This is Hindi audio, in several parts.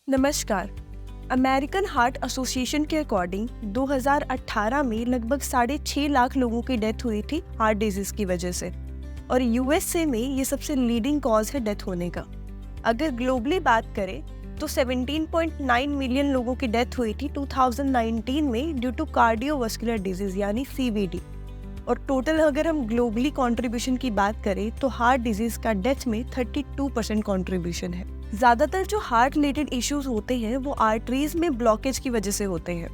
नमस्कार। अमेरिकन हार्ट एसोसिएशन के अकॉर्डिंग 2018 में लगभग 6.5 लाख लोगों की डेथ हुई थी हार्ट डिजीज की वजह से, और यूएसए में ये सबसे लीडिंग कॉज है डेथ होने का। अगर ग्लोबली बात करें तो 17.9 मिलियन लोगों की डेथ हुई थी 2019 में ड्यू टू कार्डियोवास्कुलर डिजीज यानी सीवीडी। और टोटल अगर हम ग्लोबली कंट्रीब्यूशन की बात करें तो हार्ट डिजीज का डेथ में 32% कंट्रीब्यूशन है। ज्यादातर जो हार्ट रिलेटेड इश्यूज होते हैं वो आर्टरीज में ब्लॉकेज की वजह से होते हैं,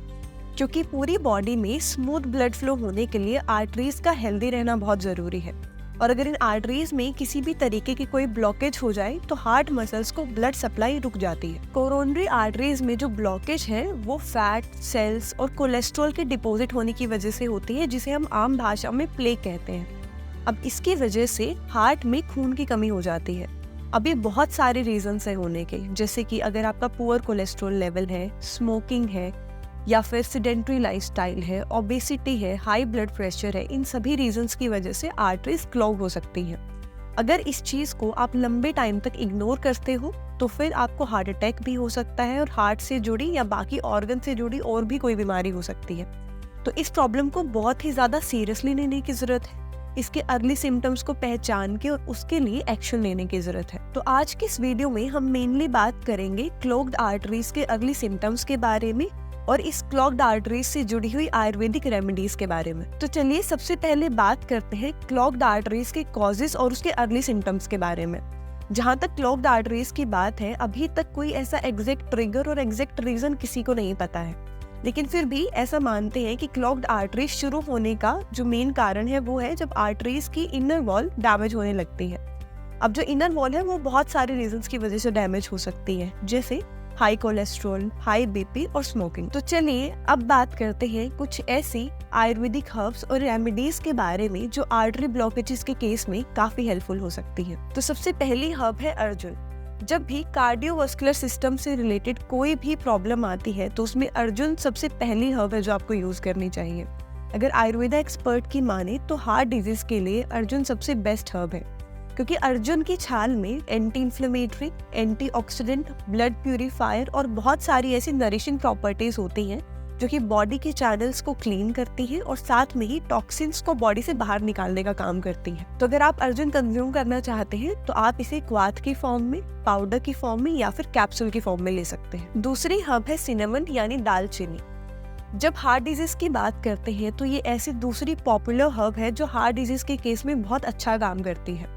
क्योंकि पूरी बॉडी में स्मूथ ब्लड फ्लो होने के लिए आर्टरीज का हेल्दी रहना बहुत जरूरी है। और अगर इन आर्टरीज में किसी भी तरीके की कोई ब्लॉकेज हो जाए तो हार्ट मसल्स को ब्लड सप्लाई रुक जाती है। कोरोनरी आर्टरीज में जो ब्लॉकेज है वो फैट, सेल्स और कोलेस्ट्रॉल के डिपॉजिट होने की वजह से होती है, जिसे हम आम भाषा में प्लेक कहते हैं। अब इसकी वजह से हार्ट में खून की कमी हो जाती है। अब ये बहुत सारे रीजंस है होने के, जैसे कि अगर आपका पुअर कोलेस्ट्रॉल लेवल है, स्मोकिंग है, या फिर सिडेंट्री लाइफस्टाइल है, ओबेसिटी है, हाई ब्लड प्रेशर है, इन सभी रीजंस की वजह से आर्टरीज क्लॉग हो सकती हैं। अगर इस चीज को आप लंबे टाइम तक इग्नोर करते हो तो फिर आपको हार्ट अटैक भी हो सकता है और हार्ट से जुड़ी या बाकी ऑर्गन से जुड़ी और भी कोई बीमारी हो सकती है। तो इस प्रॉब्लम को बहुत ही ज्यादा सीरियसली लेने की जरूरत है। इसके अर्ली सिम्टम्स को पहचान के और उसके लिए एक्शन लेने की जरूरत है। तो आज की इस वीडियो में हम मेनली बात करेंगे क्लॉग्ड आर्टरीज के अर्ली सिम्टम्स के बारे में और इस क्लॉग्ड आर्टरीज से जुड़ी हुई आयुर्वेदिक रेमेडीज के बारे में। तो चलिए सबसे पहले बात करते हैं क्लॉग्ड आर्टरीज के कॉजेस और उसके अर्ली सिम्टम्स के बारे में। जहाँ तक क्लॉग्ड आर्टरीज की बात है, अभी तक कोई ऐसा एग्जैक्ट ट्रिगर और एग्जैक्ट रीजन किसी को नहीं पता है, लेकिन फिर भी ऐसा मानते हैं कि क्लॉग्ड आर्टरीज शुरू होने का जो मेन कारण है वो है जब आर्टरीज की इनर वॉल डैमेज होने लगती है। अब जो इनर वॉल है वो बहुत सारे रीजंस की वजह से डैमेज हो सकती है, जैसे हाई कोलेस्ट्रॉल, हाई बीपी और स्मोकिंग। तो चलिए अब बात करते हैं कुछ ऐसी आयुर्वेदिक हर्ब्स और रेमेडीज के बारे में जो आर्टरी ब्लॉकेजेस के केस में काफी हेल्पफुल हो सकती है। तो सबसे पहली हर्ब है अर्जुन। जब भी कार्डियोवास्कुलर सिस्टम से रिलेटेड कोई भी प्रॉब्लम आती है तो उसमें अर्जुन सबसे पहली हर्ब है जो आपको यूज करनी चाहिए। अगर आयुर्वेदा एक्सपर्ट की माने तो हार्ट डिजीज के लिए अर्जुन सबसे बेस्ट हर्ब है, क्योंकि अर्जुन की छाल में anti inflammatory, antioxidant, blood purifier और बहुत सारी ऐसी नरिशिंग प्रॉपर्टीज होती हैं जो कि बॉडी के चैनल्स को क्लीन करती हैं और साथ में ही टॉक्सिन्स को बॉडी से बाहर निकालने का काम करती हैं। तो अगर आप अर्जुन कंज्यूम करना चाहते हैं तो आप इसे क्वाथ की फॉर्म में, पाउडर की फॉर्म में या फिर कैप्सूल की फॉर्म में ले सकते हैं। दूसरी हर्ब है सिनेमन यानी दालचीनी। जब हार्ट डिजीज की बात करते हैं तो ये ऐसी दूसरी पॉपुलर हर्ब है जो हार्ट डिजीज के केस में बहुत अच्छा काम करती है।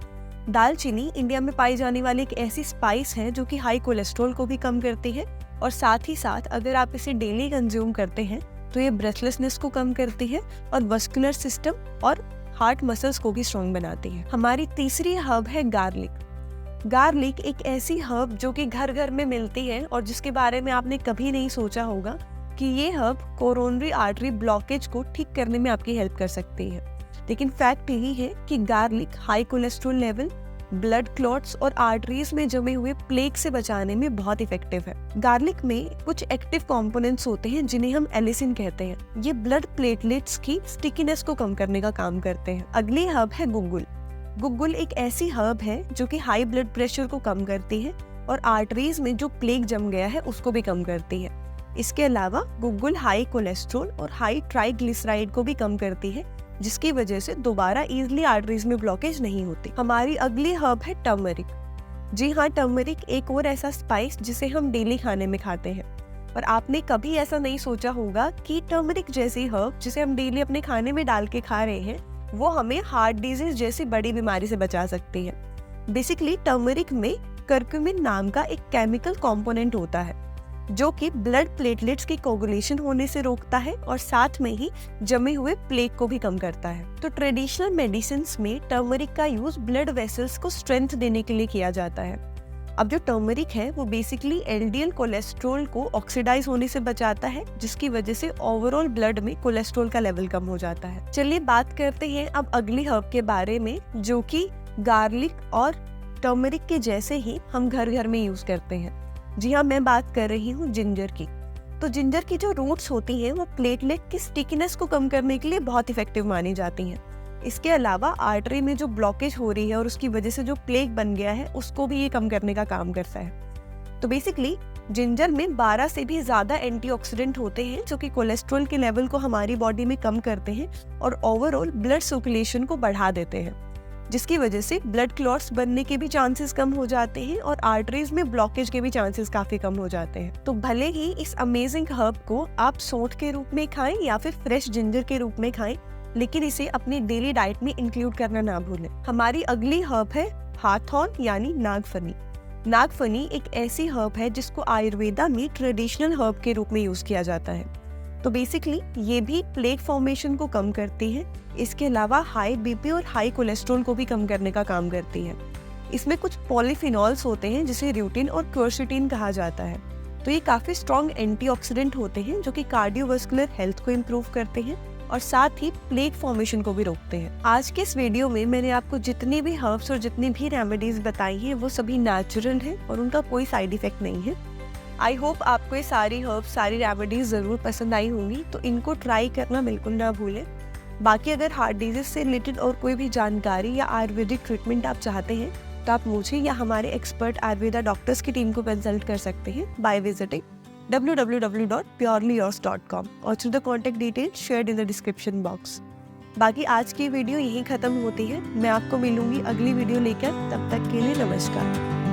दालचीनी इंडिया में पाई जाने वाली एक ऐसी स्पाइस है जो कि हाई कोलेस्ट्रॉल को भी कम करती है, और साथ ही साथ अगर आप इसे डेली कंज्यूम करते हैं तो ये ब्रेथलेसनेस को कम करती है और वस्कुलर सिस्टम और हार्ट मसल्स को भी स्ट्रॉन्ग बनाती है। हमारी तीसरी हर्ब है गार्लिक। गार्लिक एक ऐसी हर्ब जो कि घर घर में मिलती है और जिसके बारे में आपने कभी नहीं सोचा होगा कि ये हर्ब कोरोनरी आर्टरी ब्लॉकेज को ठीक करने में आपकी हेल्प कर सकती है, लेकिन फैक्ट यही है कि garlic high cholesterol level, blood clots और आर्टरीज में जमे हुए प्लेक से बचाने में बहुत इफेक्टिव है। गार्लिक में कुछ एक्टिव कंपोनेंट्स होते हैं जिन्हें हम एलिसिन कहते हैं। ये ब्लड प्लेटलेट्स की स्टिकीनेस को कम करने का काम करते हैं। अगली हर्ब है गुग्गुल। गुग्गुल एक ऐसी हर्ब है जो कि हाई ब्लड प्रेशर को कम करती है और आर्टरीज में जो प्लेक जम गया है उसको भी कम करती है। इसके अलावा गुग्गुल हाई कोलेस्ट्रॉल और हाई ट्राइग्लिसराइड को भी कम करती है, जिसकी वजह से दोबारा इजिली आर्टरीज में ब्लॉकेज नहीं होती। हमारी अगली हर्ब है टर्मरिक। जी हाँ, टर्मरिक एक और ऐसा स्पाइस जिसे हम डेली खाने में खाते हैं, और आपने कभी ऐसा नहीं सोचा होगा कि टर्मरिक जैसी हर्ब जिसे हम डेली अपने खाने में डाल के खा रहे हैं वो हमें हार्ट डिजीज जैसी बड़ी बीमारी से बचा सकती है। बेसिकली टर्मरिक में कर्क्यूमिन नाम का एक केमिकल कॉम्पोनेंट होता है जो कि ब्लड प्लेटलेट्स की कोगुलेशन होने से रोकता है और साथ में ही जमे हुए प्लेक को भी कम करता है। तो ट्रेडिशनल मेडिसिन्स में टर्मरिक का यूज ब्लड वेसल्स को स्ट्रेंथ देने के लिए किया जाता है। अब जो टर्मरिक है वो बेसिकली एलडीएल कोलेस्ट्रॉल को ऑक्सीडाइज होने से बचाता है, जिसकी वजह से ओवरऑल ब्लड में कोलेस्ट्रॉल का लेवल कम हो जाता है। चलिए बात करते हैं अब अगली हर्ब के बारे में जो कि गार्लिक और टर्मरिक के जैसे ही हम घर घर में यूज करते हैं। जी हाँ, मैं बात कर रही हूँ जिंजर की। तो जिंजर की जो रूट्स होती हैं वो प्लेटलेट की स्टिकीनेस को कम करने के लिए बहुत इफेक्टिव मानी जाती हैं। इसके अलावा आर्टरी में जो ब्लॉकेज हो रही है और उसकी वजह से जो प्लेक बन गया है उसको भी ये कम करने का काम करता है। तो बेसिकली जिंजर में 12 से भी ज़्यादा एंटीऑक्सीडेंट होते हैं जो कि कोलेस्ट्रॉल के लेवल को हमारी बॉडी में कम करते हैं और ओवरऑल ब्लड सर्कुलेशन को बढ़ा देते हैं, जिसकी वजह से ब्लड क्लॉट्स बनने के भी चांसेस कम हो जाते हैं और आर्टरीज में ब्लॉकेज के भी चांसेस काफी कम हो जाते हैं। तो भले ही इस अमेजिंग हर्ब को आप सौंठ के रूप में खाएं या फिर फ्रेश जिंजर के रूप में खाएं, लेकिन इसे अपनी डेली डाइट में इंक्लूड करना ना भूलें। हमारी अगली हर्ब है हाथौन यानी नागफनी। नागफनी एक ऐसी हर्ब है जिसको आयुर्वेदा में ट्रेडिशनल हर्ब के रूप में यूज किया जाता है। तो बेसिकली ये भी प्लेक फॉर्मेशन को कम करती है। इसके अलावा हाई बीपी और हाई कोलेस्ट्रॉल को भी कम करने का काम करती है। इसमें कुछ पॉलीफिनॉल्स होते हैं जिसे र्यूटिन और क्वर्सिटीन कहा जाता है। तो ये काफी स्ट्रॉन्ग एंटीऑक्सीडेंट होते हैं जो कि कार्डियोवास्कुलर हेल्थ को इम्प्रूव करते हैं और साथ ही प्लेक फॉर्मेशन को भी रोकते हैं। आज के इस वीडियो में मैंने आपको जितनी भी हर्ब्स और जितनी भी रेमेडीज बताई हैं वो सभी नेचुरल हैं और उनका कोई साइड इफेक्ट नहीं है। आई होप आपको ये सारी हर्ब्स, सारी रेमेडीज ज़रूर पसंद आई होंगी, तो इनको ट्राई करना बिल्कुल ना भूलें। बाकी अगर हार्ट डिजीज से रिलेटेड और कोई भी जानकारी या आयुर्वेदिक ट्रीटमेंट आप चाहते हैं तो आप मुझे या हमारे एक्सपर्ट आयुर्वेदा डॉक्टर्स की टीम को कंसल्ट कर सकते हैं बाय विजिटिंग www.purelyyours.com और through the contact details shared in the description box. बाकी आज की वीडियो यहीं खत्म होती है। मैं आपको मिलूंगी अगली वीडियो लेकर, तब तक के लिए नमस्कार।